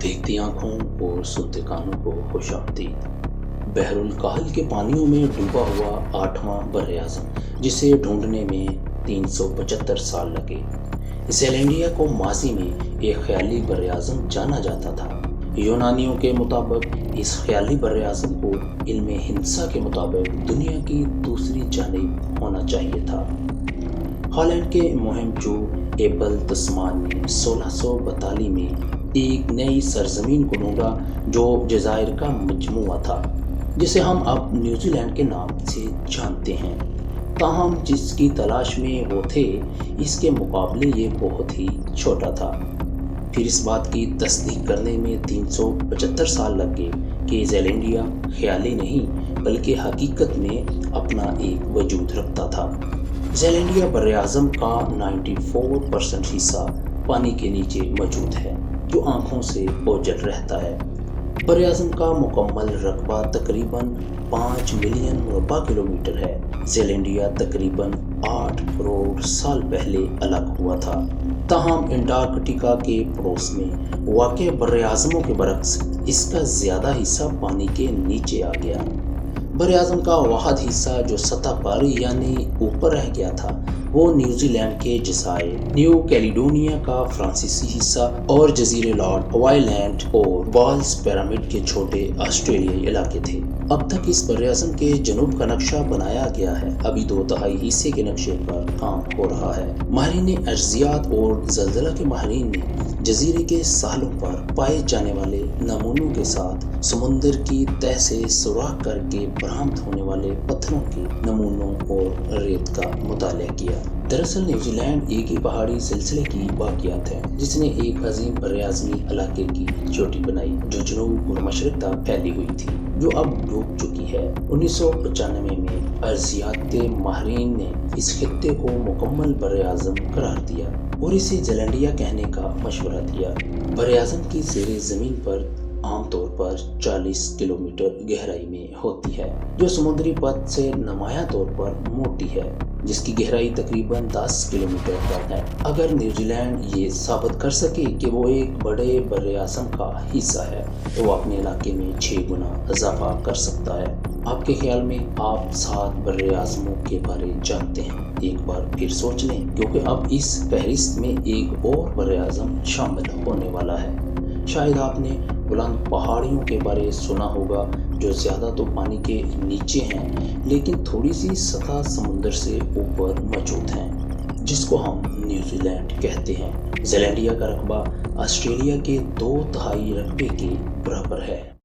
देखती आंखों और सुनते कानों को खुशामदीद। बहरुल काहल के पानियों में डूबा हुआ 8वां बर्र-ए-आज़म, जिसे ढूंढने में 375 साल लगे। सेलेंडिया को माजी में एक ख्याली बर्र-ए-आज़म जाना जाता था। यूनानियों के मुताबिक इस ख्याली बर्र-ए-आज़म को इल्म हिंसा के मुताबिक दुनिया की दूसरी जानिब होना चाहिए था। हॉलैंड के मुहिमजू एबल तस्मान ने 1642 में एक नई सरजमीन को ढूंढा जो जज़ायर का मजमुआ था, जिसे हम अब न्यूजीलैंड के नाम से जानते हैं। ताहम जिसकी तलाश में वो थे, इसके मुकाबले ये बहुत ही छोटा था। फिर इस बात की तस्दीक करने में 375 साल लग गए कि ज़ेलेंडिया ख्याली नहीं बल्कि हकीकत में अपना एक वजूद रखता था। ज़ेलेंडिया बर्र-ए-आज़म का 94% हिस्सा पानी के नीचे मौजूद है, जो आंखों से ओझल रहता है। बर्र-ए-आज़म का मुकम्मल रकबा तकरीबन 5 मिलियन मुरब्बा किलोमीटर है। ज़ेलेंडिया तकरीबन 8 करोड़ साल पहले अलग हुआ था। ताहम अंटार्कटिका के पड़ोस में वाक़ बर्र-ए-आज़मों के बरक्स इसका ज़्यादा हिस्सा पानी के नीचे आ गया। बर्र-ए-आज़म का वाहिद हिस्सा जो सतह पर यानी ऊपर रह गया था, वो न्यूजीलैंड के जज़ायर न्यू कैलिडोनिया का फ्रांसीसी हिस्सा और जजीरे लॉर्ड वाइलैंड और बॉल्स पिरामिड के छोटे ऑस्ट्रेलियाई इलाके थे। अब तक इस बर्र-ए-आज़म के जनूब का नक्शा बनाया गया है, अभी 2/3 हिस्से के नक्शे पर काम हो रहा है। माहिरीन अर्ज़ियात और ज़लज़ला के माहिरीन ने जजीरे के सालों पर पाए जाने वाले नमूनों के साथ समुद्र की तह से सुराख करके बरामद होने वाले पत्थरों के नमूनों और रेत का मुताला किया। दरअसल न्यूजीलैंड एक ही पहाड़ी सिलसिले की वाक़ियात है, जिसने एक अजीम बर्र-ए-आज़मी इलाके की चोटी बनाई, जो जनूब और मशरिक़ तक फैली हुई थी, जो अब डूब चुकी है। 1995 में अर्ज़ियात माहिरीन ने इस खित्ते को मुकम्मल बर्र-ए-आज़म करार दिया और इसे ज़ेलेंडिया कहने का मशवरा दिया। बर्र-ए-आज़म की ज़ेरे ज़मीन पर आमतौर पर 40 किलोमीटर गहराई में होती है, जो समुद्री पथ से नुमायां तौर पर मोटी है, जिसकी गहराई तकरीबन 10 किलोमीटर तक है। अगर न्यूजीलैंड ये साबित कर सके कि वो एक बड़े बर्र-ए-आज़म का हिस्सा है, तो वो अपने इलाके में 6 गुना इजाफा कर सकता है। आपके ख्याल में आप 7 बर्र-ए-आज़मों के बारे जानते हैं? एक बार फिर सोच लें, क्योंकि अब इस फहरिस्त में एक और बर्र-ए-आज़म शामिल होने वाला है। शायद आपने बुलंद पहाड़ियों के बारे सुना होगा, जो ज़्यादा तो पानी के नीचे हैं, लेकिन थोड़ी सी सतह समुद्र से ऊपर मौजूद हैं, जिसको हम न्यूजीलैंड कहते हैं। ज़ेलेंडिया का रकबा ऑस्ट्रेलिया के 2/3 रकबे के बराबर है।